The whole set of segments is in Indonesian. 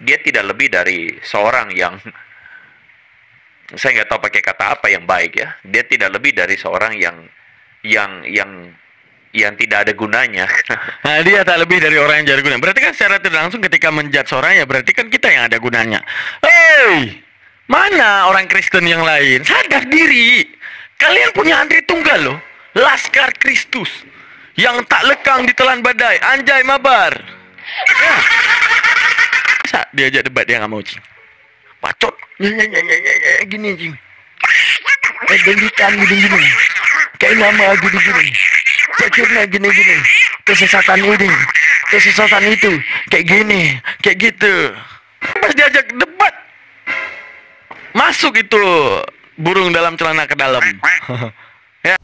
dia tidak lebih dari seorang yang, saya nggak tahu pakai kata apa yang baik ya. Dia tidak lebih dari seorang yang tidak ada gunanya. Nah, dia tak lebih dari orang yang jadi guna. Berarti kan secara tidak langsung ketika menjudge seorang, ya berarti kan kita yang ada gunanya. Hei, mana orang Kristen yang lain? Sadar diri. Kalian punya Andre Tunggal loh, Laskar Kristus yang tak lekang ditelan badai. Anjay mabar. Ya. Masa diajak debat dia nggak mau, cing? Bacot. Gini, cing. Gendikan gini-gini. Kayak nama gini-gini. Cekirnya gini-gini. Kesesatan ini, kesesatan itu. Kayak gini, kayak gitu. Pas diajak debat, masuk itu burung dalam celana ke dalam. Ya.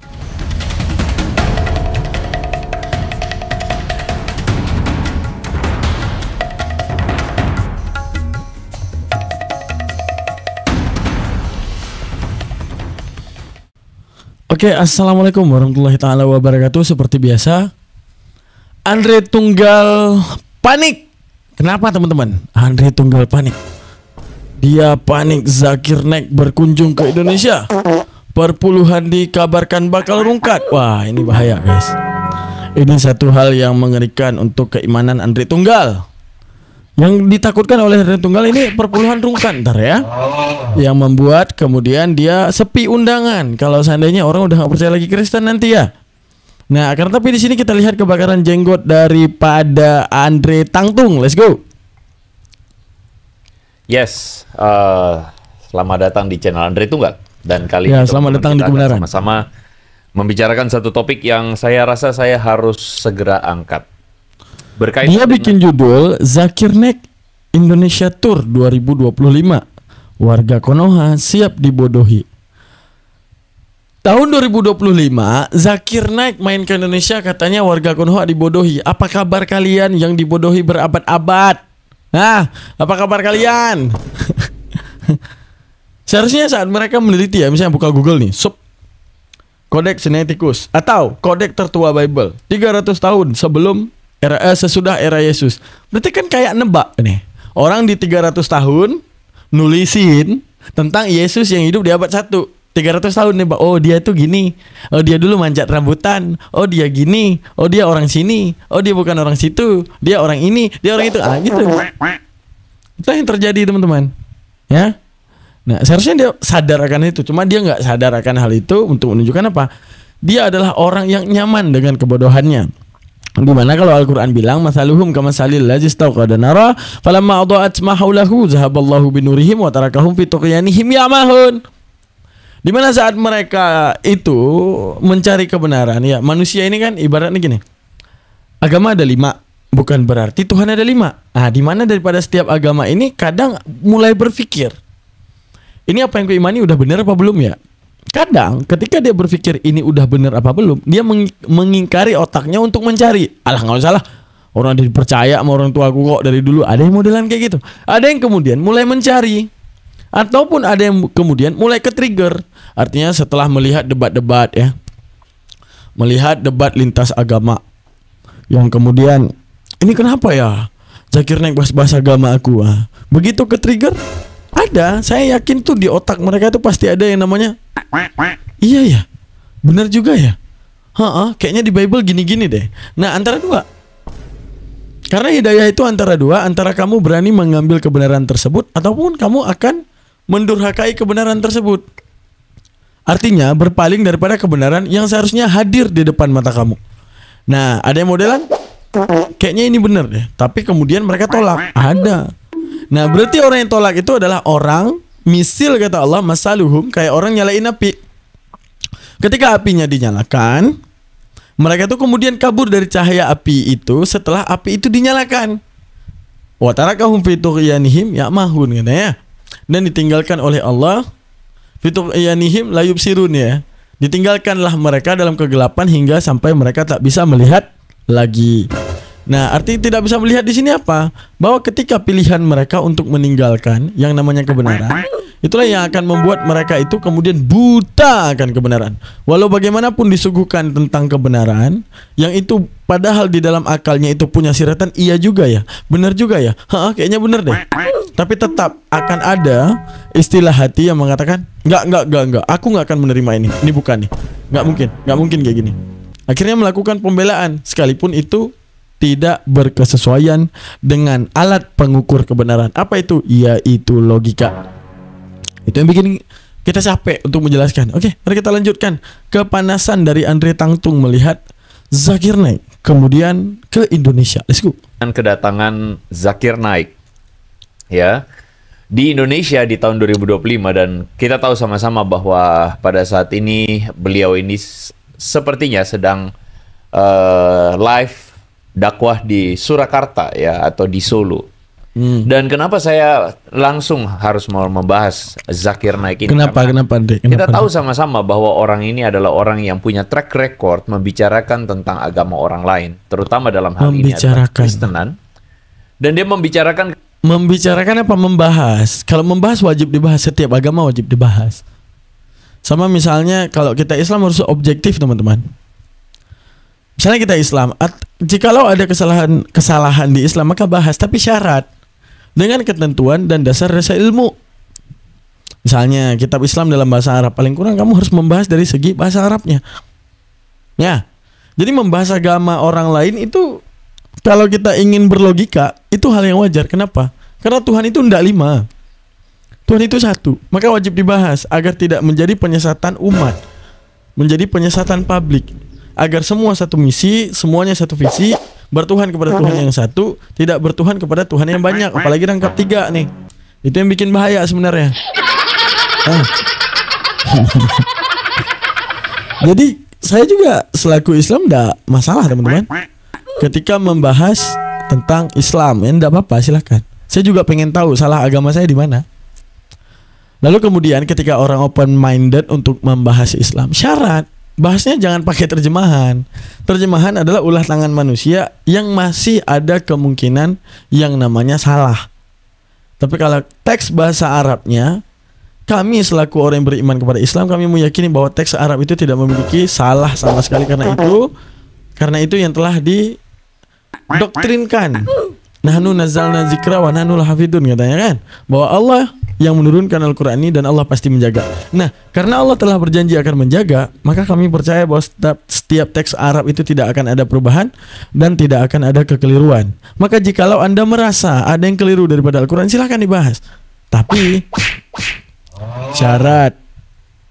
Oke, assalamualaikum warahmatullahi taala wabarakatuh. Seperti biasa, Andre Tunggal panik. Kenapa teman-teman? Andre Tunggal panik. Dia panik Zakir Naik berkunjung ke Indonesia. Perpuluhan dikabarkan bakal rungkat. Wah, ini bahaya guys. Ini satu hal yang mengerikan untuk keimanan Andre Tunggal. Yang ditakutkan oleh Andre Tunggal ini perpuluhan rungkat ntar ya, yang membuat kemudian dia sepi undangan kalau seandainya orang udah nggak percaya lagi Kristen nanti ya. Nah, karena tapi di sini kita lihat kebakaran jenggot daripada Andre Tangtung. Let's go. Yes, selamat datang di channel Andre Tunggal. Dan kali ya, ini selamat datang di kebenaran. Sama-sama membicarakan satu topik yang saya rasa saya harus segera angkat. Berkaitan dia bikin judul Zakir Naik Indonesia Tour 2025. Warga Konoha siap dibodohi. Tahun 2025 Zakir Naik main ke Indonesia, katanya warga Konoha dibodohi. Apa kabar kalian yang dibodohi berabad-abad? Nah, apa kabar kalian? Seharusnya saat mereka meneliti ya, misalnya buka Google nih, Kodeks Sinaiticus atau Kodeks Tertua Bible 300 tahun sebelum sesudah era Yesus. Berarti kan kayak nebak nih. Orang di 300 tahun nulisin tentang Yesus yang hidup di abad 1. 300 tahun nebak. Oh, dia tuh gini. Oh, dia dulu manjat rambutan. Oh, dia gini. Oh, dia orang sini. Oh, dia bukan orang situ. Dia orang ini, dia orang itu. Ah, gitu. Itu yang terjadi, teman-teman. Ya. Nah, seharusnya dia sadar akan itu. Cuma dia nggak sadar akan hal itu untuk menunjukkan apa? Dia adalah orang yang nyaman dengan kebodohannya. Dimana kalau Al-Quran bilang masaluhum kamasalil ladzi istawqada nara falamma adaa'at ma haulahu zahaballahu binurihim wa tarakahum fi tughyanihim ya'mahun. Dimana saat mereka itu mencari kebenaran, ya manusia ini kan ibaratnya gini, agama ada 5, bukan berarti Tuhan ada 5. Nah, dimana daripada setiap agama ini kadang mulai berpikir, ini apa yang kuimani udah benar apa belum ya? Kadang ketika dia berpikir ini udah bener apa belum, dia mengingkari otaknya untuk mencari. Alah, nggak usah lah, orang dipercaya sama orang tua aku kok dari dulu. Ada yang modelan kayak gitu. Ada yang kemudian mulai mencari, ataupun ada yang kemudian mulai ke-trigger. Artinya setelah melihat debat-debat ya, melihat debat lintas agama, yang kemudian ini kenapa ya Zakir Naik bahas agama aku. Begitu ke-trigger, ada, saya yakin tuh di otak mereka tuh pasti ada yang namanya, iya ya, benar juga ya. Kayaknya di Bible gini-gini deh. Nah, antara dua. Karena hidayah itu antara dua, antara kamu berani mengambil kebenaran tersebut ataupun kamu akan mendurhakai kebenaran tersebut. Artinya berpaling daripada kebenaran yang seharusnya hadir di depan mata kamu. Nah, ada yang modelan, kayaknya ini benar deh, tapi kemudian mereka tolak. Ada. Nah, berarti orang yang tolak itu adalah orang misil, kata Allah, masaluhum, kayak orang nyalain api. Ketika apinya dinyalakan, mereka tuh kemudian kabur dari cahaya api itu setelah api itu dinyalakan. Wa tarakahum fi tughyanihim ya'mahun, katanya. Dan ditinggalkan oleh Allah fi tughyanihim la yubsirun, ya. Ditinggalkanlah mereka dalam kegelapan hingga sampai mereka tak bisa melihat lagi. Nah, arti tidak bisa melihat di sini apa? Bahwa ketika pilihan mereka untuk meninggalkan yang namanya kebenaran, Itulah yang akan membuat mereka itu kemudian buta akan kebenaran. Walau bagaimanapun disuguhkan tentang kebenaran, yang itu padahal di dalam akalnya itu punya siratan, iya juga ya, benar juga ya, kayaknya benar deh. Tapi tetap akan ada istilah hati yang mengatakan, enggak, aku nggak akan menerima ini bukan nih, nggak mungkin kayak gini. Akhirnya melakukan pembelaan, sekalipun itu tidak berkesesuaian dengan alat pengukur kebenaran. Apa itu? Yaitu logika. Itu yang bikin kita capek untuk menjelaskan. Oke, mari kita lanjutkan. Kepanasan dari Andre Tangtung melihat Zakir Naik kemudian ke Indonesia. Let's go. Dan kedatangan Zakir Naik ya di Indonesia di tahun 2025, dan kita tahu sama-sama bahwa pada saat ini beliau ini sepertinya sedang live dakwah di Surakarta ya, atau di Solo. Dan kenapa saya langsung harus mau membahas Zakir Naik ini? Kenapa Andre? Kita tahu sama-sama bahwa orang ini adalah orang yang punya track record membicarakan tentang agama orang lain, terutama dalam hal ini adalah Kristenan. Dan dia membicarakan apa? Membahas. Kalau membahas wajib dibahas, setiap agama wajib dibahas. Sama misalnya kalau kita Islam harus objektif, teman-teman. Misalnya kita Islam, jikalau ada kesalahan di Islam maka bahas, tapi syarat dengan ketentuan dan dasar-dasar ilmu. Misalnya kitab Islam dalam bahasa Arab, paling kurang kamu harus membahas dari segi bahasa Arabnya. Ya. Jadi membahas agama orang lain itu, kalau kita ingin berlogika, itu hal yang wajar. Kenapa? Karena Tuhan itu tidak 5. Tuhan itu 1. Maka wajib dibahas agar tidak menjadi penyesatan umat, menjadi penyesatan publik. Agar semua satu misi, semuanya satu visi, bertuhan kepada Tuhan yang satu, tidak bertuhan kepada Tuhan yang banyak, apalagi rangkap 3 nih. Itu yang bikin bahaya sebenarnya. Jadi saya juga selaku Islam enggak masalah, teman-teman. Ketika membahas tentang Islam, ya enggak apa-apa, silakan. Saya juga pengen tahu salah agama saya di mana. Lalu kemudian ketika orang open minded untuk membahas Islam, syarat bahasnya jangan pakai terjemahan. Terjemahan adalah ulah tangan manusia yang masih ada kemungkinan yang namanya salah. Tapi kalau teks bahasa Arabnya, kami selaku orang yang beriman kepada Islam, kami meyakini bahwa teks Arab itu tidak memiliki salah sama sekali. Karena itu yang telah didoktrinkan. Nahnu nazzalna dzikra wa nahnu lahafidun, katanya kan, bahwa Allah yang menurunkan Al-Quran ini dan Allah pasti menjaga. Nah, karena Allah telah berjanji akan menjaga, maka kami percaya bahwa setiap teks Arab itu tidak akan ada perubahan dan tidak akan ada kekeliruan. Maka jikalau Anda merasa ada yang keliru daripada Al-Quran, silahkan dibahas. Tapi syarat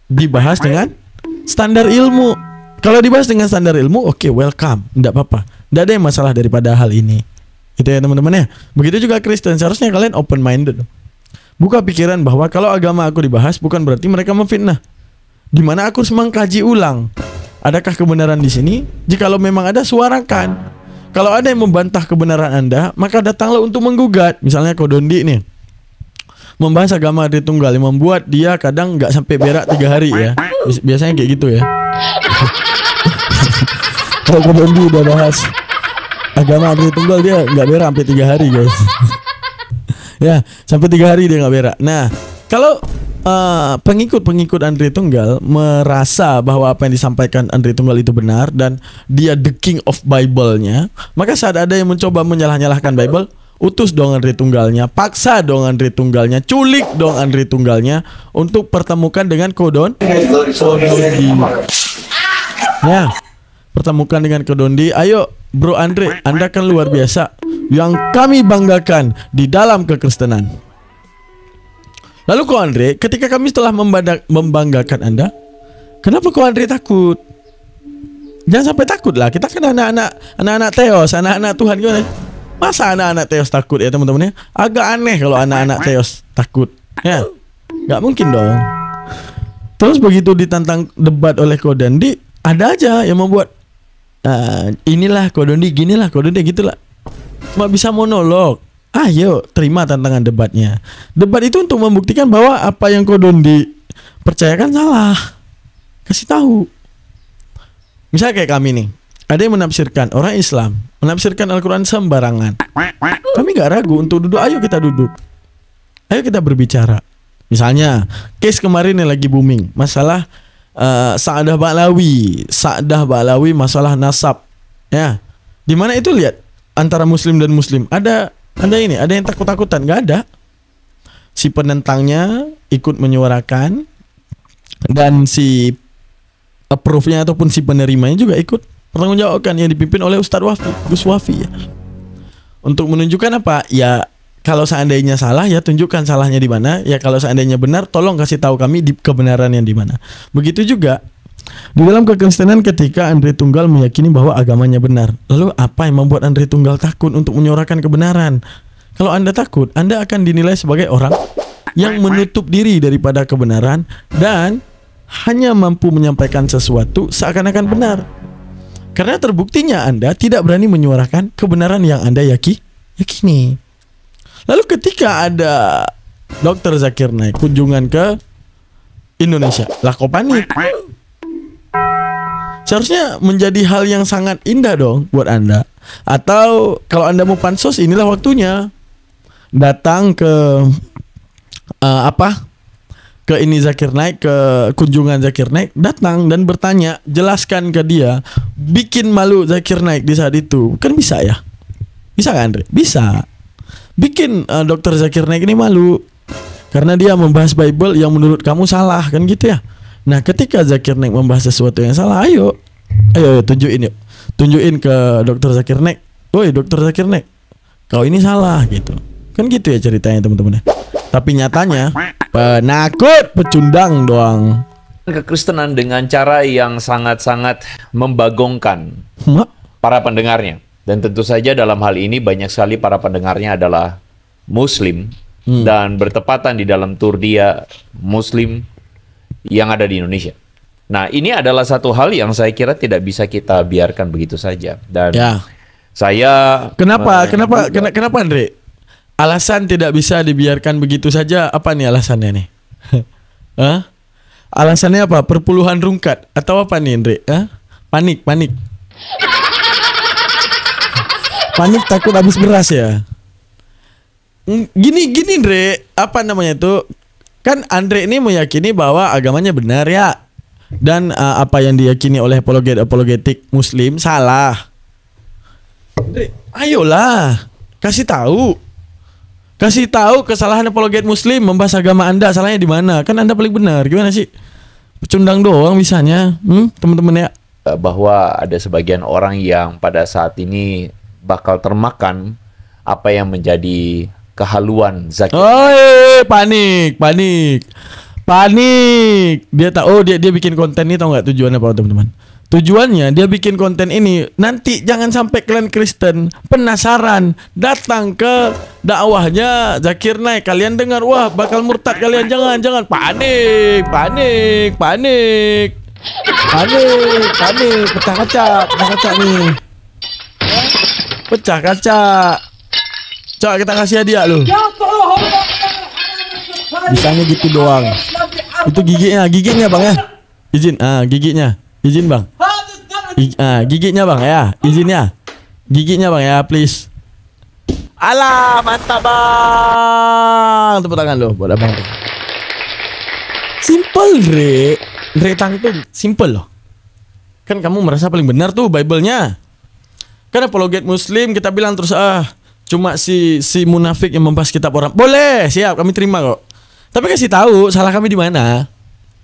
dibahas dengan standar ilmu. Kalau dibahas dengan standar ilmu, oke, welcome, tidak apa-apa. Tidak ada yang masalah daripada hal ini. Itu ya teman-teman ya. Begitu juga Kristen, seharusnya kalian open minded. Buka pikiran bahwa kalau agama aku dibahas bukan berarti mereka memfitnah. Di mana aku harus mengkaji ulang. Adakah kebenaran di sini? Jikalau memang ada, suarakan. Kalau ada yang membantah kebenaran Anda, maka datanglah untuk menggugat. Misalnya Kodondi nih, membahas agama Tritunggal yang membuat dia kadang nggak sampai berak 3 hari ya. Biasanya kayak gitu ya. Kalau Kodondi udah bahas agama Tritunggal, dia nggak berak sampai 3 hari guys. Ya, sampai 3 hari dia nggak berak. Nah, kalau pengikut-pengikut Andre Tunggal merasa bahwa apa yang disampaikan Andre Tunggal itu benar dan dia the king of Bible-nya, maka saat ada yang mencoba menyalah-nyalahkan Bible, utus dong Andre Tunggalnya, paksa dong Andre Tunggalnya, culik dong Andre Tunggalnya untuk pertemukan dengan Kodondi. Ya, pertemukan dengan Kodondi. Ayo Bro Andre, Anda kan luar biasa, yang kami banggakan di dalam kekristenan. Lalu kok Andre, ketika kami telah membanggakan Anda, kenapa kok Andre takut? Jangan sampai takut lah. Kita kan anak-anak Theos, anak-anak Tuhan gimana? Masa anak-anak Theos takut ya teman-teman ya? Agak aneh kalau anak-anak Theos takut. Ya, nggak mungkin dong. Terus begitu ditantang debat oleh Kodondi, ada aja yang membuat inilah Kodondi, ginilah Kodondi, gitulah. Cuma bisa monolog. Ayo terima tantangan debatnya. Debat itu untuk membuktikan bahwa apa yang Kodondi percayakan salah. Kasih tahu. Misalnya kayak kami nih, ada yang menafsirkan, orang Islam menafsirkan Al-Quran sembarangan. Kami gak ragu untuk duduk. Ayo kita duduk, ayo kita berbicara. Misalnya, case kemarin yang lagi booming, masalah Sa'adah Ba'lawi masalah nasab. Ya. Di mana itu lihat antara muslim dan muslim. Ada yang takut-takutan, nggak ada. Si penentangnya ikut menyuarakan dan si approve-nya ataupun si penerimanya juga ikut pertanggungjawabkan yang dipimpin oleh Ustadz Wafi, Gus Wafi ya. Untuk menunjukkan apa? Ya kalau seandainya salah ya tunjukkan salahnya di mana. Ya kalau seandainya benar tolong kasih tahu kami di kebenaran yang di mana. Begitu juga di dalam kekristenan ketika Andre Tunggal meyakini bahwa agamanya benar. Lalu apa yang membuat Andre Tunggal takut untuk menyuarakan kebenaran? Kalau Anda takut, Anda akan dinilai sebagai orang yang menutup diri daripada kebenaran dan hanya mampu menyampaikan sesuatu seakan-akan benar. Karena terbuktinya Anda tidak berani menyuarakan kebenaran yang Anda yakini. Lalu ketika ada Dr. Zakir Naik kunjungan ke Indonesia, lah kok panik? Seharusnya menjadi hal yang sangat indah dong buat Anda. Atau kalau Anda mau pansos, inilah waktunya. Datang ke ke ini Zakir Naik, ke kunjungan Zakir Naik, datang dan bertanya, jelaskan ke dia, bikin malu Zakir Naik di saat itu. Kan bisa ya? Bisa kan, Andre? Bisa. Bikin Dr. Zakir Naik ini malu karena dia membahas Bible yang menurut kamu salah, kan gitu ya. Nah ketika Zakir Naik membahas sesuatu yang salah, ayo tunjukin yuk. Tunjukin ke Dr. Zakir Naik, woi Dr. Zakir Naik, kau ini salah gitu. Kan gitu ya ceritanya teman-teman. Tapi nyatanya penakut, pecundang doang. Kekristenan dengan cara yang sangat-sangat membagongkan para pendengarnya. Dan tentu saja dalam hal ini banyak sekali para pendengarnya adalah Muslim dan bertepatan di dalam tur dia Muslim yang ada di Indonesia. Nah, ini adalah satu hal yang saya kira tidak bisa kita biarkan begitu saja. Dan saya kenapa Andre? Alasan tidak bisa dibiarkan begitu saja apa nih alasannya nih? Alasannya apa? Perpuluhan rungkat atau apa nih Andre? Panik. Panik takut habis beras ya. Gini Andre, apa namanya itu? Kan Andre ini meyakini bahwa agamanya benar ya. Dan apa yang diyakini oleh apologetik Muslim salah. Andre, ayolah, kasih tahu kesalahan apologet Muslim membahas agama Anda, salahnya di mana? Kan Anda paling benar. Gimana sih? Pecundang doang bisanya, teman-teman ya. Bahwa ada sebagian orang yang pada saat ini bakal termakan apa yang menjadi kehaluan Zakir. Panik. Dia tahu, dia bikin konten ini, tahu nggak tujuannya apa teman-teman? Tujuannya dia bikin konten ini nanti jangan sampai kalian Kristen penasaran datang ke dakwahnya Zakir Naik, kalian dengar wah bakal murtad kalian, jangan panik, pecah kaca nih, pecah kaca. Coba kita kasih hadiah lu. Bisanya gitu doang. Itu giginya bang ya. Izin bang. Giginya bang ya, izinnya. Giginya bang ya, please. Alah, mantap bang. Tepuk tangan lo buat abang. Simple, Dre Tang itu simple loh. Kan kamu merasa paling benar tuh Bible-nya. Kan apologet Muslim kita bilang terus cuma si munafik yang membahas kitab orang. Boleh, siap, kami terima kok. Tapi kasih tahu salah kami di mana.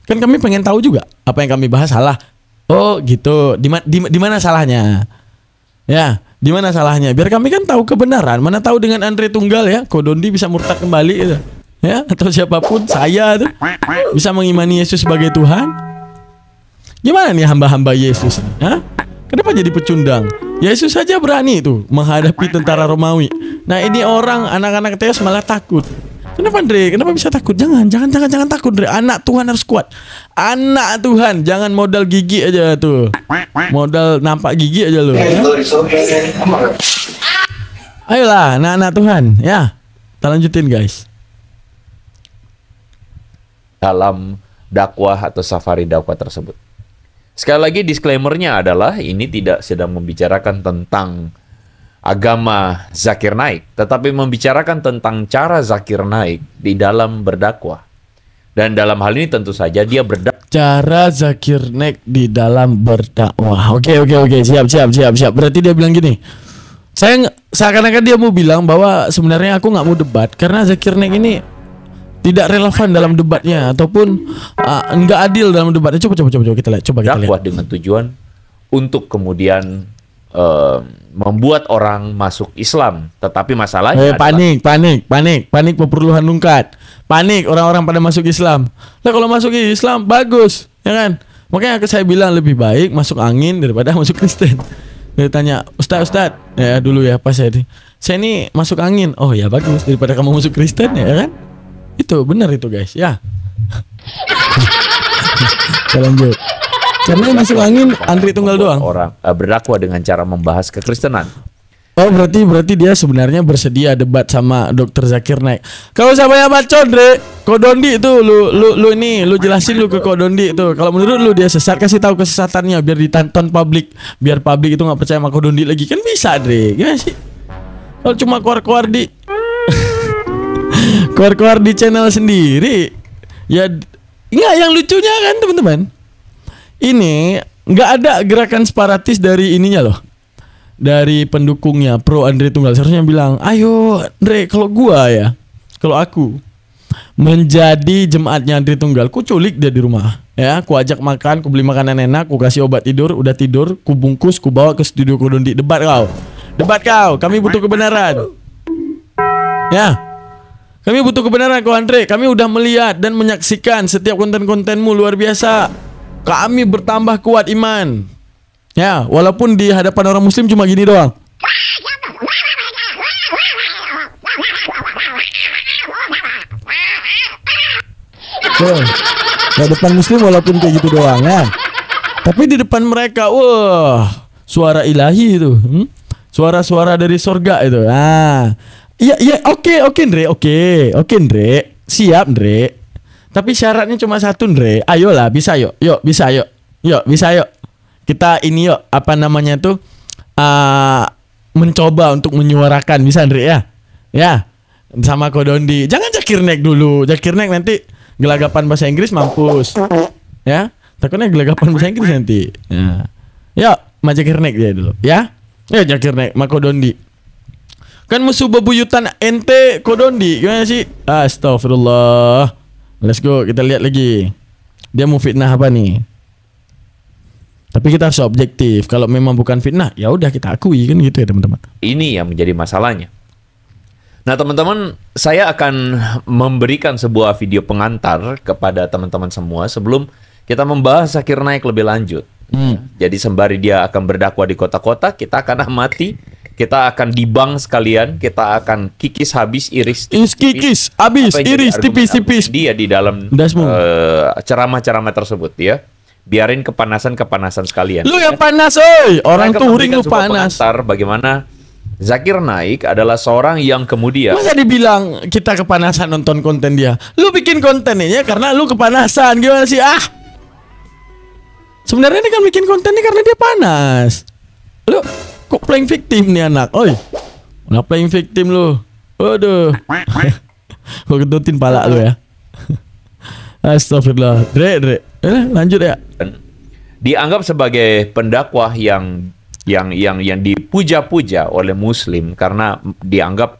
Kan kami pengen tahu juga apa yang kami bahas salah. Oh gitu, di mana salahnya? Ya, di mana salahnya? Biar kami kan tahu kebenaran. Mana tahu dengan Andre Tunggal ya, Kodondi bisa murtad kembali gitu. Ya, atau siapapun saya tuh bisa mengimani Yesus sebagai Tuhan. Gimana nih hamba-hamba Yesus? Kenapa jadi pecundang? Yesus saja berani tuh menghadapi tentara Romawi. Nah ini orang anak-anak Teos malah takut. Kenapa Andre? Kenapa bisa takut? Jangan takut Andre. Anak Tuhan harus kuat. Anak Tuhan, jangan modal gigi aja tuh. Modal nampak gigi aja lu. Ya? Ayolah, anak-anak Tuhan, ya. Kita lanjutin guys. Dalam dakwah atau safari dakwah tersebut. Sekali lagi disclaimer-nya adalah ini tidak sedang membicarakan tentang agama Zakir Naik, tetapi membicarakan tentang cara Zakir Naik di dalam berdakwah. Dan dalam hal ini tentu saja dia berdakwah. Cara Zakir Naik di dalam berdakwah. Oke. Siap. Berarti dia bilang gini. Seakan-akan dia mau bilang bahwa sebenarnya aku nggak mau debat karena Zakir Naik ini tidak relevan dalam debatnya ataupun nggak adil dalam debatnya. Coba kita lihat. Dakwah dengan tujuan untuk kemudian membuat orang masuk Islam. Tetapi masalahnya panik peperluan nungkat. Panik orang-orang pada masuk Islam. Nah kalau masuk Islam bagus, ya kan? Makanya saya bilang lebih baik masuk angin daripada masuk Kristen. Dia tanya, Ustaz, ya dulu ya pas saya ini masuk angin. Oh ya bagus daripada kamu masuk Kristen ya kan? Itu benar itu guys ya. Kita lanjut. Karena masuk angin Andri tunggal doang. Orang berdakwah dengan cara membahas kekristenan. Oh berarti dia sebenarnya bersedia debat sama Dr. Zakir Naik. Kau siapa yang bacot, Dre? Kodondi itu lu jelasin lu ke Kodondi itu. Kalau menurut lu dia sesat, kasih tahu kesesatannya biar ditonton publik, biar publik itu nggak percaya sama Kodondi lagi. Kan bisa, Dre. Gimana sih? Kalau cuma keluar di keluar di channel sendiri. Ya enggak, yang lucunya kan teman-teman. Ini nggak ada gerakan separatis dari ininya loh. Dari pendukungnya pro Andre Tunggal. Seharusnya bilang, ayo Andre, kalau aku menjadi jemaatnya Andre Tunggal, ku culik dia di rumah, ya, ku ajak makan, ku beli makanan enak, ku kasih obat tidur, udah tidur, ku bungkus, ku bawa ke studio Kodondi, debat kau, kami butuh kebenaran, ya, kami butuh kebenaran kau Andre, kami udah melihat dan menyaksikan setiap konten-kontenmu luar biasa, kami bertambah kuat iman. Ya, walaupun di hadapan orang muslim cuma gini doang. Di depan muslim walaupun kayak gitu doang ya. Tapi di depan mereka, wah, suara ilahi itu. Suara-suara dari surga itu. Ah. Iya, oke, Ndre. Siap, Ndre. Tapi syaratnya cuma satu, Ndre. Ayolah, bisa yuk. Bisa yuk. Kita ini yuk, apa namanya tuh, mencoba untuk menyuarakan, bisa Andre ya? Ya, sama Kodondi. Jangan Zakir Naik dulu. Zakir Naik nanti gelagapan bahasa Inggris mampus. Ya, takutnya gelagapan bahasa Inggris nanti. Ya, yuk, Zakir Naik dia dulu. Ya, Zakir Naik, sama Kodondi. Kan musuh bebuyutan ente Kodondi, gimana sih? Astagfirullah. Let's go, kita lihat lagi. Dia mau fitnah apa nih? Tapi kita harus objektif. Kalau memang bukan fitnah, ya udah kita akui kan gitu ya teman-teman. Ini yang menjadi masalahnya. Nah teman-teman, saya akan memberikan sebuah video pengantar kepada teman-teman semua sebelum kita membahas Zakir Naik lebih lanjut. Jadi sembari dia akan berdakwah di kota-kota, kita akan amati, kita akan dibang sekalian, kita akan kikis habis, iris tipis, tipis. Dia di dalam ceramah-ceramah tersebut ya. Biarin kepanasan sekalian. Lu yang panas, oi. Orang touring lu panas. Bagaimana Zakir Naik adalah seorang yang kemudian, masa dibilang kita kepanasan nonton konten dia. Lu bikin konten ini karena lu kepanasan. Gimana sih? Sebenarnya ini kan bikin konten ini karena dia panas. Lu kok playing victim nih anak? Oi. Udah playing victim lu. Waduh. Gua ketutin pala lu ya. Astagfirullah. Dre. Lanjut ya. Dianggap sebagai pendakwah yang dipuja-puja oleh Muslim karena dianggap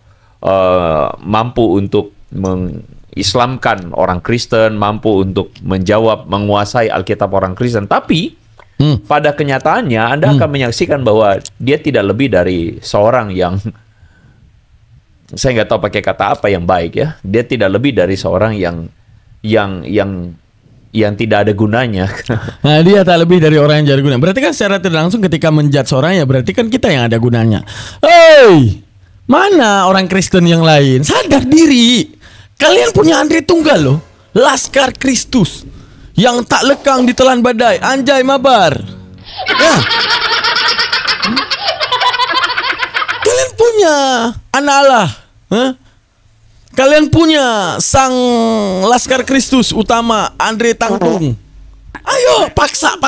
mampu untuk mengislamkan orang Kristen, mampu untuk menguasai Alkitab orang Kristen. Tapi pada kenyataannya Anda akan menyaksikan bahwa dia tidak lebih dari seorang yang, saya nggak tahu pakai kata apa yang baik ya. Dia tidak lebih dari seorang yang tidak ada gunanya. Nah, dia tak lebih dari orang yang jadi guna. Berarti kan secara tidak langsung ketika menjudge seorang ya berarti kan kita yang ada gunanya. Hei, mana orang Kristen yang lain? Sadar diri. Kalian punya Andre Tunggal loh, Laskar Kristus yang tak lekang ditelan badai. Anjay mabar. Ya. Kalian punya anak Allah. Kalian punya sang Laskar Kristus utama Andre Tangtung. Ayo paksa.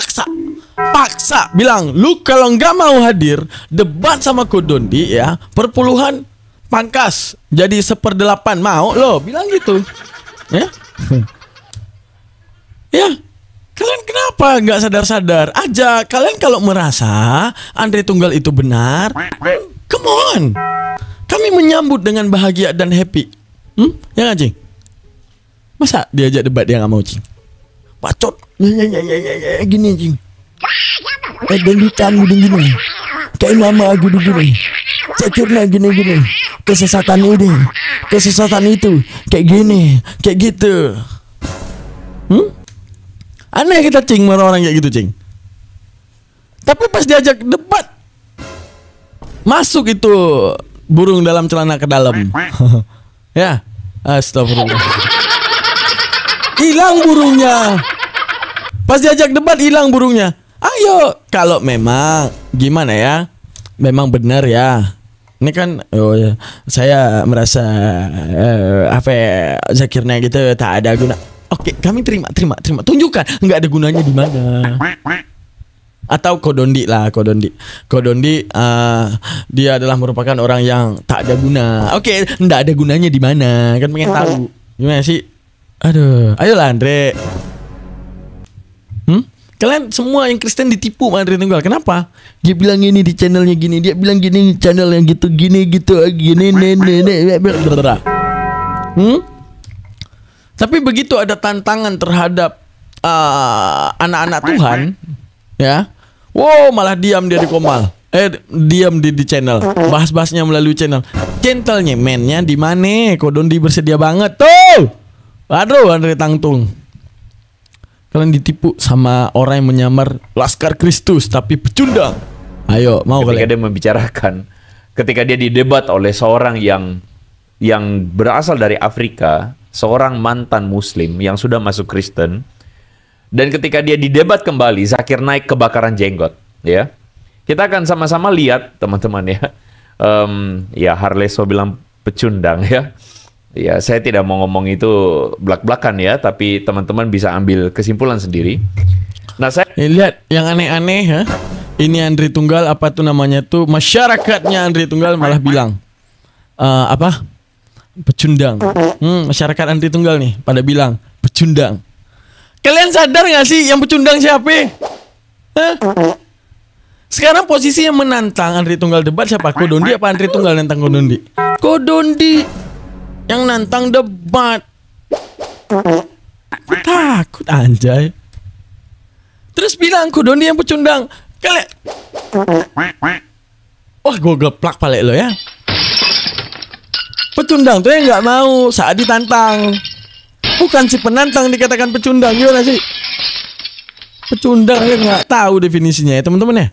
Bilang lu kalau nggak mau hadir debat sama Kodondi ya, perpuluhan pangkas jadi 1/8. Mau lo bilang gitu ya. Ya, kalian kenapa nggak sadar-sadar aja? Kalian kalau merasa Andre Tunggal itu benar, come on. Kami menyambut dengan bahagia dan happy. Ya nggak, Cing? Masa diajak debat dia nggak mau, Cing? Bacot. Gini, Cing. Dangdutan gini-gini. Kayak nama gini-gini. Cekirnya gini-gini. Kesesatan ini, kesesatan itu. Kayak gini, kayak gitu. Aneh kita, Cing, orang kayak gitu, Cing. Tapi pas diajak debat, masuk itu burung dalam celana ke dalam. Ya, astagfirullah. Hilang burungnya. Pas diajak debat hilang burungnya. Ayo, kalau memang gimana ya? Memang benar ya. Ini kan saya merasa Zakirnya gitu tak ada guna. Oke, kami terima. Tunjukkan nggak ada gunanya di mana. Atau Kodondi lah, Kodondi dia adalah merupakan orang yang tak ada guna. Oke, nggak ada gunanya di mana? Kan pengen tahu. Gimana sih? Aduh, ayolah Andre. Kalian semua yang Kristen ditipu sama Andre Tunggal. Kenapa? Dia bilang gini di channelnya gini, dia bilang gini di channel yang gitu, gini. Tapi begitu ada tantangan terhadap anak-anak Tuhan, ya, wow, malah diam dia di Komal. Diam di channel. Bahas-bahasnya melalui channel. Gentlenya, man-nya di mana? Kodondi bersedia banget tuh. Aduh, Andre Tangtung. Kalian ditipu sama orang yang menyamar Laskar Kristus tapi pecundang. Ayo, mau ketika kalian? dia membicarakan, ketika dia didebat oleh seorang yang berasal dari Afrika, seorang mantan Muslim yang sudah masuk Kristen, dan ketika dia didebat kembali, Zakir Naik kebakaran jenggot, ya. Kita akan sama-sama lihat, teman-teman, ya. Ya, Harleso bilang pecundang, ya. Ya, saya tidak mau ngomong itu belak-belakan ya, tapi teman-teman bisa ambil kesimpulan sendiri. Nah, saya lihat yang aneh-aneh ya. Ini Andre Tunggal apa tuh namanya tuh, masyarakatnya Andre Tunggal malah bilang apa? Pecundang. Masyarakat Andre Tunggal nih pada bilang pecundang. Kalian sadar nggak sih yang pecundang siapa? Sekarang posisi yang menantang Andre Tunggal debat siapa? Kodondi apa Andre Tunggal nantang Kodondi? Kodondi yang nantang debat. Takut anjay. Terus bilang Kodondi yang pecundang. Kalian, wah, gue geplak pale lo ya. Pecundang tuh yang nggak mau saat ditantang. Bukan si penantang dikatakan pecundang. Gimana sih? Pecundang ya nggak tahu definisinya ya teman-teman ya.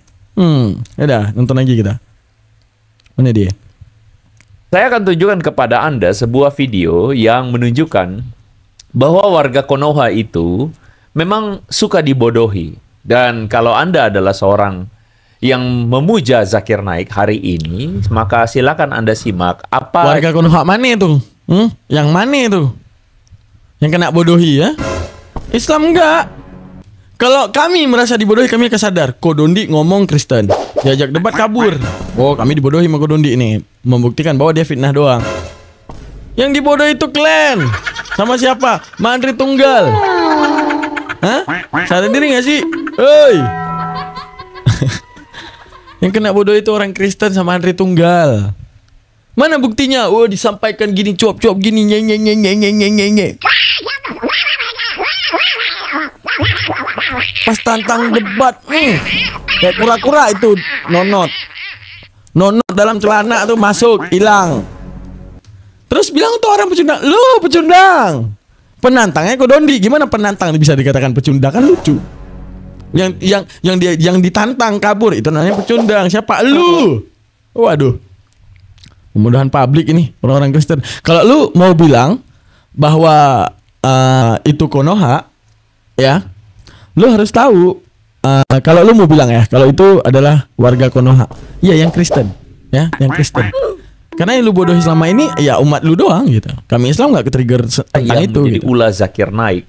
Yaudah, nonton lagi kita. Mana dia? Saya akan tunjukkan kepada Anda sebuah video yang menunjukkan bahwa warga Konoha itu memang suka dibodohi. Dan kalau Anda adalah seorang yang memuja Zakir Naik hari ini, maka silakan Anda simak apa warga Konoha mana itu? Yang mana itu? Yang kena bodohi ya? Islam enggak. Kalau kami merasa dibodohi, kami akan sadar. Kodondi ngomong Kristen, diajak debat kabur. Oh, kami dibodohi sama Kodondi ini, membuktikan bahwa dia fitnah doang. Yang dibodohi itu klan. Sama siapa? Andre Tunggal. Hah? Sadar diri gak sih? Hei. Yang kena bodoh itu orang Kristen sama Andre Tunggal. Mana buktinya? Oh, disampaikan gini, cuap-cuap gini, nye. Pas tantang debat, kayak kura-kura itu nonot dalam celana tuh masuk, hilang. Terus bilang tuh orang pecundang, lu pecundang. Penantangnya Kodondi, gimana penantang bisa dikatakan pecundang? Kan lucu. Yang ditantang kabur itu namanya pecundang. Siapa? Lu. Waduh. Kemudahan publik ini orang-orang Kristen. Kalau lu mau bilang bahwa itu Konoha, ya, lu harus tahu. Kalau lu mau bilang ya, kalau itu adalah warga Konoha, iya yang Kristen, ya, yang Kristen. Karena yang lu bodohi selama ini ya umat lu doang gitu. Kami Islam nggak ketrigger tentang yang itu. Menjadi gitu. ulah Zakir Naik.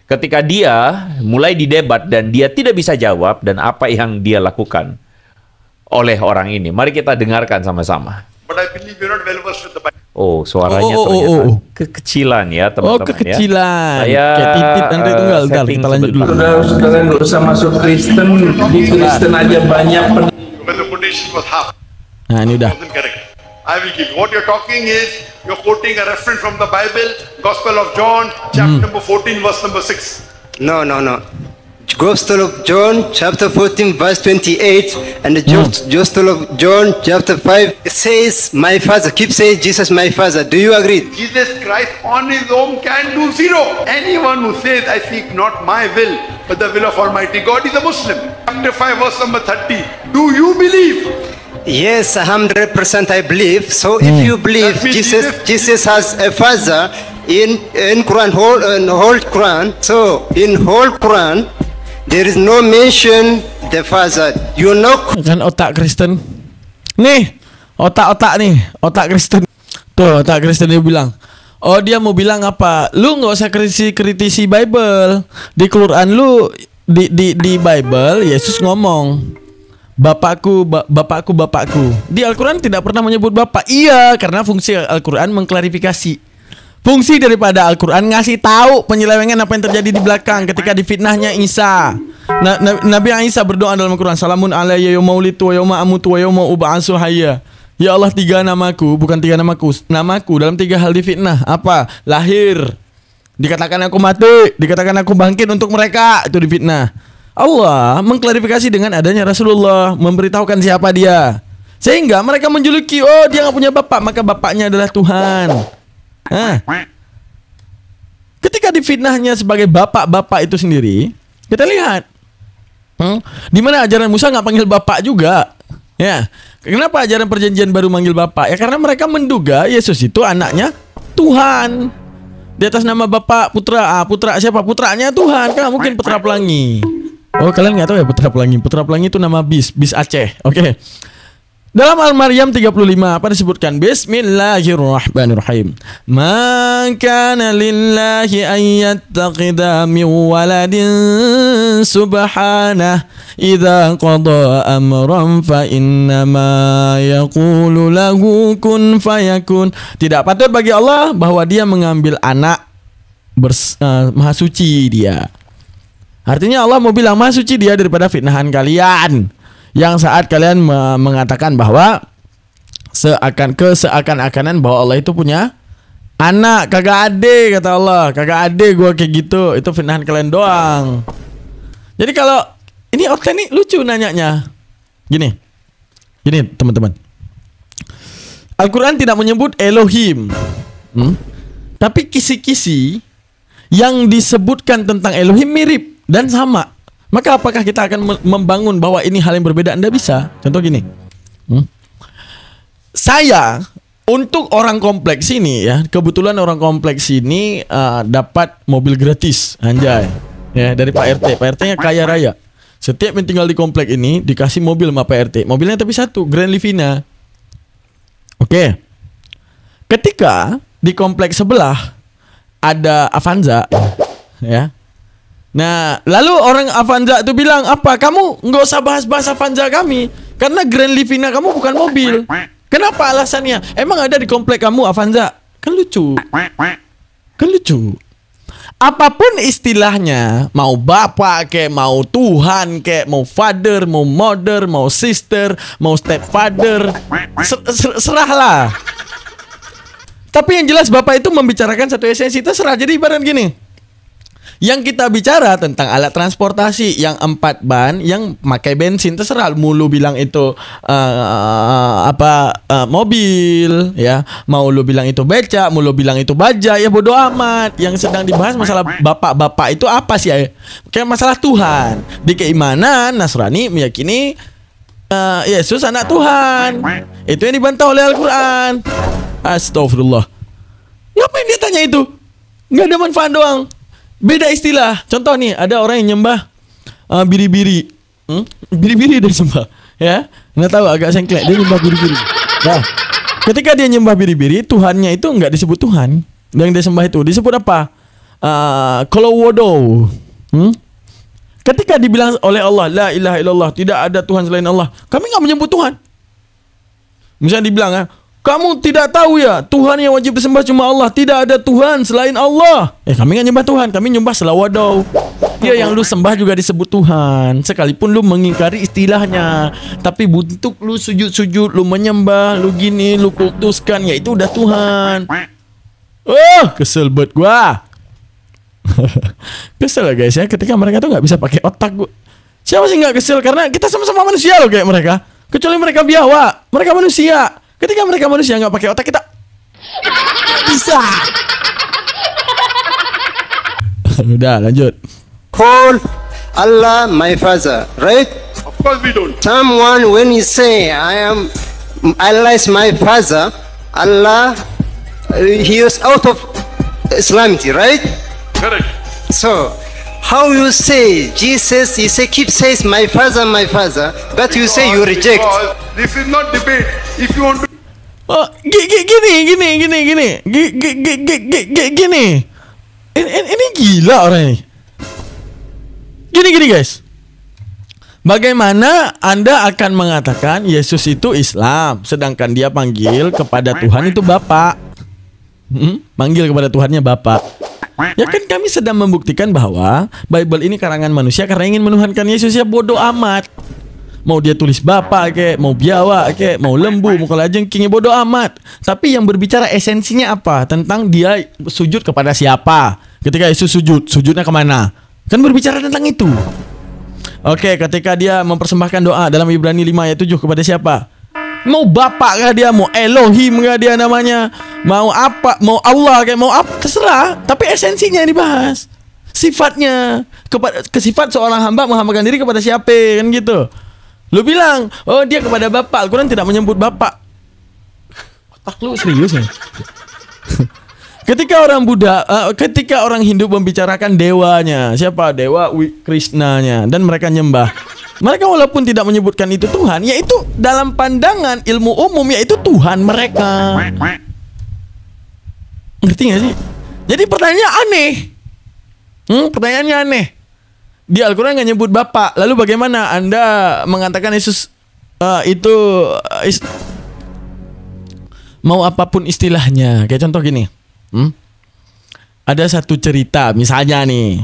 Ketika dia mulai didebat dan dia tidak bisa jawab dan apa yang dia lakukan oleh orang ini. Mari kita dengarkan sama-sama. But I believe you're not well versed with the Bible. Oh, suaranya ternyata kekecilan ya, teman-teman. Oh, kekecilan. Ya. Kayak titit Andre Tunggal. Bentar, Setting kita lanjut dulu. sebentar. Saudara-saudara nggak usah masuk Kristen, di Kristen aja banyak But the quotation was half. Nah, ini udah. Wasn't correct. I will give you. What you're talking is, you're quoting a reference from the Bible, Gospel of John, chapter number 14, verse number 6. No. Gospel of John, chapter 14, verse 28, and the Gospel of John, chapter 5, it says, my father, keep saying Jesus, my father. Do you agree? Jesus Christ on his own can do zero. Anyone who says, I seek not my will, but the will of Almighty God is a Muslim. Chapter 5, verse number 30. Do you believe? Yes, 100% I believe. So if you believe That means Jesus has a father in Quran, whole Quran. So in whole Quran, there is no mention the father. You know. Kan otak Kristen. Nih, otak nih, otak Kristen. Tuh, otak Kristen dia bilang. Oh, dia mau bilang apa? Lu nggak usah kritisi Bible. Di Quran lu di Bible Yesus ngomong, Bapakku. Di Al-Quran tidak pernah menyebut Bapak. Iya, karena fungsi Al-Quran mengklarifikasi. Fungsi daripada Al-Quran ngasih tahu penyelewengan apa yang terjadi di belakang ketika difitnahnya Isa. Nabi Isa berdoa dalam Al-Quran, Salamun alayya yawma wulidtu wa yawma amutu wa yawma ub'atsu hayya. Ya Allah, 3 namaku, bukan 3 namaku dalam 3 hal difitnah. Apa? Lahir, dikatakan aku mati, dikatakan aku bangkit untuk mereka, itu difitnah. Allah mengklarifikasi dengan adanya Rasulullah, memberitahukan siapa dia, sehingga mereka menjuluki, oh dia nggak punya bapak, maka bapaknya adalah Tuhan. Nah, ketika difitnahnya sebagai bapak itu sendiri, kita lihat, di mana ajaran Musa nggak panggil bapak juga, ya. Kenapa ajaran perjanjian baru manggil bapak? Ya karena mereka menduga Yesus itu anaknya Tuhan. Di atas nama Bapak, Putra, Putra siapa? Putranya Tuhan, kan mungkin Putra Pelangi. Oh, kalian nggak tahu ya Putra Pelangi? Putra Pelangi itu nama bis Aceh. Oke. Dalam Al-Maryam 35 apa disebutkan? Bismillahirrahmanirrahim. Ma kana lillahi an yattaqida min waladin subhanah idza qada amran fa innama yaqulu lahu kun fayakun. Tidak patut bagi Allah bahwa dia mengambil anak maha suci dia. Artinya Allah mau bilang maha suci dia daripada fitnahan kalian. Yang saat kalian mengatakan bahwa seakan-akanan bahwa Allah itu punya anak, kagak ade, kata Allah, kagak ade gua kayak gitu, itu fitnahan kalian doang. Jadi kalau ini Okta nih lucu nanyanya, gini teman-teman, Al-Quran tidak menyebut Elohim, tapi kisi-kisi yang disebutkan tentang Elohim mirip dan sama. Maka apakah kita akan membangun bahwa ini hal yang berbeda? Anda bisa. Contoh gini. Saya untuk orang kompleks ini ya, kebetulan orang kompleks ini dapat mobil gratis, anjay. Ya, dari Pak RT. Pak RT-nya kaya raya. Setiap yang tinggal di komplek ini dikasih mobil sama Pak RT. Mobilnya tapi satu, Grand Livina. Oke. Ketika di kompleks sebelah ada Avanza, ya. Nah, lalu orang Avanza itu bilang, apa? Kamu nggak usah bahas-bahas Avanza kami, karena Grand Livina kamu bukan mobil. Kenapa alasannya? Emang ada di komplek kamu Avanza? Kan lucu. Apapun istilahnya, mau bapak kayak, mau Tuhan kayak, mau father, mau mother, mau sister, mau stepfather, serahlah. Tapi yang jelas bapak itu membicarakan satu esensi, terserah. Jadi ibarat gini. Yang kita bicara tentang alat transportasi yang 4 ban yang pakai bensin, terserah mau lu bilang itu mobil ya, mau lu bilang itu beca, mau lu bilang itu baja, ya bodo amat. Yang sedang dibahas masalah bapak itu apa sih ya? Kayak masalah Tuhan. Di keimanan Nasrani meyakini Yesus anak Tuhan. Itu yang dibantah oleh Al-Quran. Astagfirullah. Ngapain dia tanya itu? Nggak ada manfaat doang. Beda istilah. Contoh nih, ada orang yang nyembah biri-biri. Biri-biri dia sembah, ya. Nggak tahu, agak sengklek, dia nyembah biri-biri. Nah, ketika dia nyembah biri-biri, Tuhannya itu nggak disebut Tuhan. Yang dia sembah itu disebut apa? Kolowodo. Ketika dibilang oleh Allah, la ilaha illallah, tidak ada Tuhan selain Allah, kami nggak menyebut Tuhan. Misalnya dibilang, Kamu tidak tahu ya, Tuhan yang wajib disembah cuma Allah. Tidak ada Tuhan selain Allah. Kami nggak nyembah Tuhan, kami nyembah Selawadau. Ya, yang lu sembah juga disebut Tuhan, sekalipun lu mengingkari istilahnya. Tapi bentuk lu sujud-sujud, lu menyembah, lu gini, lu kultuskan, ya itu udah Tuhan. Oh, kesel banget gua. Kesel lah guys ya, ketika mereka tuh nggak bisa pakai otak gua. Siapa sih nggak kesel? Karena kita sama-sama manusia loh kayak mereka. Kecuali mereka biawa, mereka manusia. Ketika mereka manusia nggak pakai otak, kita bisa. Udah lanjut. Call Allah my father, right? Of course we don't. Someone when you say Allah is my father, Allah he is out of Islamity, right? Correct. So how you say Jesus? You say keep says my father, but you say you reject. Because this is not debate. If you want to Oh, gini. Ini gila orang ini. Gini guys. Bagaimana Anda akan mengatakan Yesus itu Islam, sedangkan dia panggil kepada Tuhan itu Bapa? Panggil kepada Tuhannya Bapa. Ya kan kami sedang membuktikan bahwa Bible ini karangan manusia karena ingin menuhankan Yesus. Ya bodoh amat. Mau dia tulis Bapak kek, mau biawa kek, mau lembu, mau kalajengking, bodoh amat. Tapi yang berbicara esensinya apa? Tentang dia sujud kepada siapa? Ketika Yesus sujudnya kemana? Kan berbicara tentang itu. Oke, ketika dia mempersembahkan doa dalam Ibrani 5 ayat 7 kepada siapa? Mau Bapak kah dia? Mau Elohim kah dia namanya? Mau apa? Mau Allah kek? Mau apa? Terserah. Tapi esensinya yang dibahas. Sifatnya. Sifat seorang hamba menghambakan diri kepada siapa? Kan gitu. Lu bilang, oh dia kepada Bapak. Al-Quran tidak menyebut Bapak. Otak lu serius ya? Ketika orang Buddha, ketika orang Hindu membicarakan dewanya, siapa? Dewa Krishnanya, dan mereka nyembah. Mereka walaupun tidak menyebutkan itu Tuhan, yaitu dalam pandangan ilmu umum, yaitu Tuhan mereka. Ngerti gak sih? Jadi pertanyaannya aneh. Pertanyaannya aneh. Di Al-Quran nggak nyebut Bapak. Lalu bagaimana Anda mengatakan Yesus mau apapun istilahnya? Kayak contoh gini. Ada satu cerita, misalnya nih.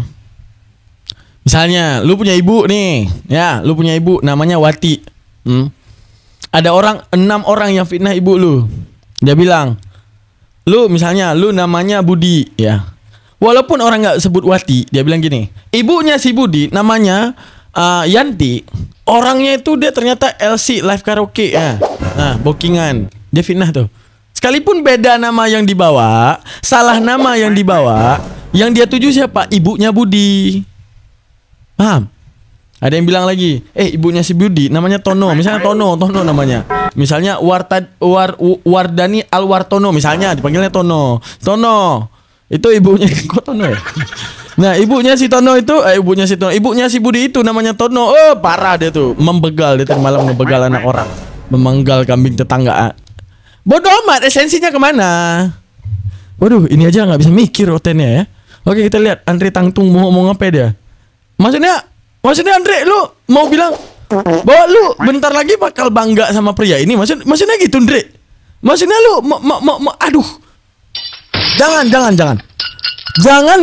Misalnya, lu punya ibu nih. Ya, lu punya ibu namanya Wati. Ada 6 orang yang fitnah ibu lu. Dia bilang, lu namanya Budi, ya. Walaupun orang nggak sebut Wati, dia bilang gini, ibunya si Budi namanya Yanti, orangnya itu dia ternyata LC live karaoke ya, bookingan, dia fitnah tuh. Sekalipun beda nama yang dibawa, salah nama yang dibawa, yang dia tuju siapa? Ibunya Budi. Paham? Ada yang bilang lagi, ibunya si Budi namanya Tono, misalnya Tono namanya. Misalnya Wardani Alwartono, misalnya dipanggilnya Tono. Itu ibunya kok Tono ya? Nah, ibunya si Tono itu ibunya si Budi itu namanya Tono. Oh, parah dia tuh. Membegal, dia tuh malam ngebegal anak orang. Memenggal kambing tetangga. Bodoh amat, esensinya kemana? Waduh, ini aja nggak bisa mikir otennya ya. Oke, kita lihat Andre Tangtung mau ngomong apa dia. Maksudnya Andre, lu mau bilang bahwa lu bentar lagi bakal bangga sama pria ini? Maksudnya gitu, Andre? Maksudnya lu aduh. Jangan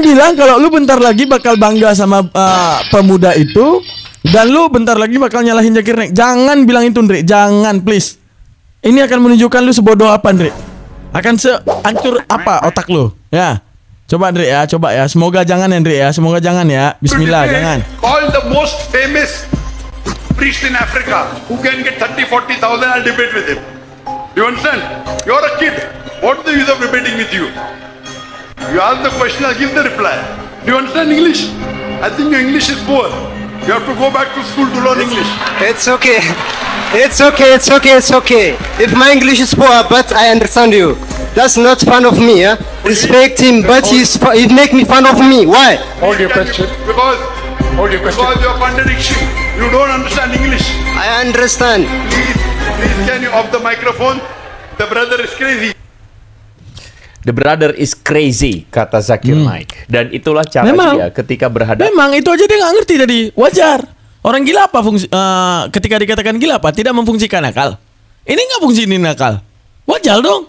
bilang kalau lu bentar lagi bakal bangga sama pemuda itu dan lu bentar lagi bakal nyalahin Zakir Naik. Jangan bilang itu, Andre. Jangan, please. Ini akan menunjukkan lu sebodoh apa, Andre. Akan sehancur apa otak lu. Ya. Coba, Andre ya, coba ya. Semoga jangan, Andre ya. Semoga jangan ya. Bismillah, jangan. Call the most famous priest in Africa who can get 30-40,000. I'll debate with him. You understand? You're a kid. What's the use of debating with you? You ask the question, I'll give the reply. Do you understand English? I think your English is poor. You have to go back to school to learn English. It's okay. It's okay. If my English is poor, but I understand you. That's not fun of me, yeah? Respect him, but he make me fun of me. Why? Hold your question. Because you're contradiction. You don't understand English. I understand. Please can you off the microphone? The brother is crazy. The brother is crazy, kata Zakir Naik. Dan itulah cara dia ketika berhadapan. Memang itu aja dia nggak ngerti tadi. Wajar. Orang gila apa ketika dikatakan gila apa? Tidak memfungsikan akal. Ini nggak fungsiin akal. Wajar dong.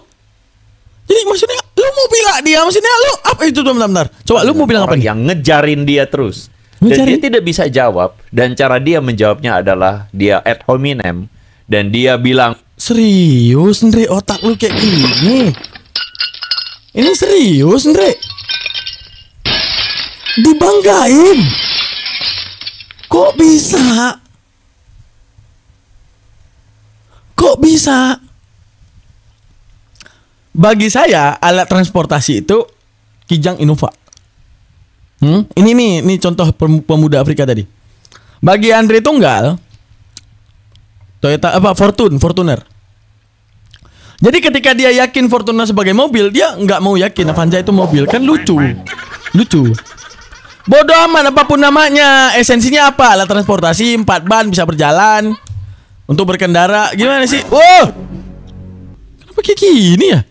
Jadi maksudnya lu mau bilang dia, maksudnya lu apa itu tuh, bentar. Coba lu mau bilang apa Orang nih? yang ngejarin dia terus. Dan Ngejarin? dia tidak bisa jawab. Dan cara dia menjawabnya adalah dia ad hominem. Dan dia bilang, Serius, Ndre, otak lu kayak gini? Ini serius, Ndre? Dibanggain? Kok bisa? Kok bisa? Bagi saya, alat transportasi itu Kijang Innova. Ini contoh pemuda Afrika tadi. Bagi Andre Tunggal, Toyota Fortuner. Jadi ketika dia yakin Fortuner sebagai mobil, dia nggak mau yakin Avanza itu mobil. Kan lucu. Bodoh amat apapun namanya. Esensinya apa? Alat transportasi 4 ban bisa berjalan untuk berkendara. Gimana sih? Wow, kenapa kayak gini ya?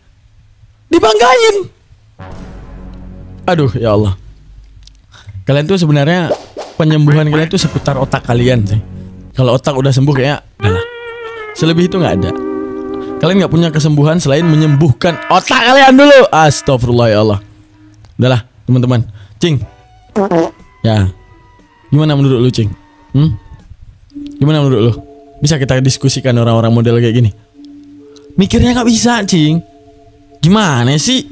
Dibanggain. Aduh, ya Allah. Kalian tuh sebenarnya penyembuhan kalian tuh seputar otak kalian sih. Kalau otak udah sembuh kayaknya udahlah. Selebih itu nggak ada. Kalian nggak punya kesembuhan selain menyembuhkan otak kalian dulu. Astagfirullah, ya Allah. Udahlah, teman-teman. Cing. Ya. Gimana menurut lu, Cing? Gimana menurut lu? Bisa kita diskusikan orang-orang model kayak gini? Mikirnya nggak bisa, Cing. Gimana sih?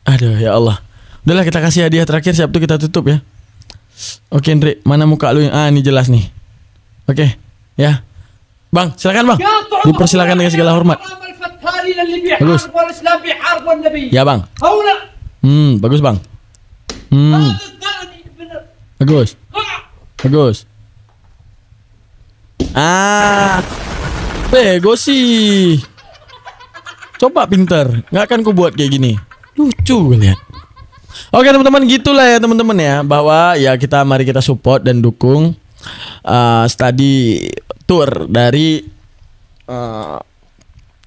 Aduh, ya Allah. Udahlah, kita kasih hadiah terakhir, siap tuh kita tutup ya. Oke, Andre, mana muka lu? Ini jelas nih. Oke, ya. Bang, silakan Bang. Dipersilakan dengan segala hormat. Bagus. Ya Bang. Bagus Bang. Bagus. Bego sih. Coba pinter, nggak akan ku buat kayak gini. Lucu gue lihat. Oke teman-teman, gitulah ya teman-teman ya, bahwa ya mari kita support dan dukung study tour dari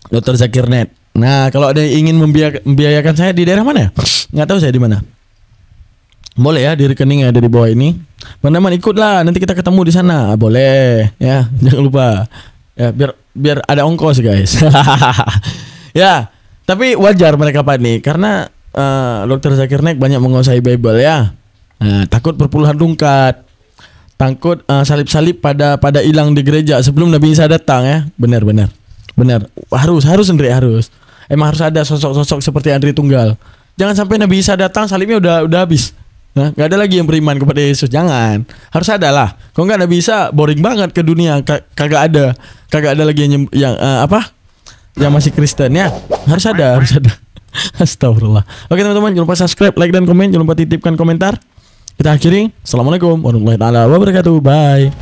Dr. Zakir Naik. Nah, kalau ada yang ingin membiayakan saya di daerah mana ya? Nggak tahu saya di mana. Boleh ya, di rekening ada di bawah ini. Teman-teman ikutlah, nanti kita ketemu di sana. Boleh ya, jangan lupa. Ya, biar ada ongkos guys. Ya, tapi wajar mereka panik karena Dr. Zakir Naik banyak menguasai Bible ya. Nah, takut perpuluhan rungkat, takut salib-salib pada hilang di gereja sebelum Nabi Isa datang ya. Benar. Harus Andre, harus. Emang harus ada sosok-sosok seperti Andre Tunggal. Jangan sampai Nabi Isa datang salibnya udah habis. Nah, gak ada lagi yang beriman kepada Yesus. Jangan. Harus ada lah. Kalau enggak Nabi Isa boring banget ke dunia. Kagak ada lagi yang yang masih Kristen ya. Harus ada. Astagfirullah. Oke teman-teman, jangan lupa subscribe, like dan komen. Jangan lupa titipkan komentar. Kita akhiri. Assalamualaikum warahmatullahi wabarakatuh. Bye.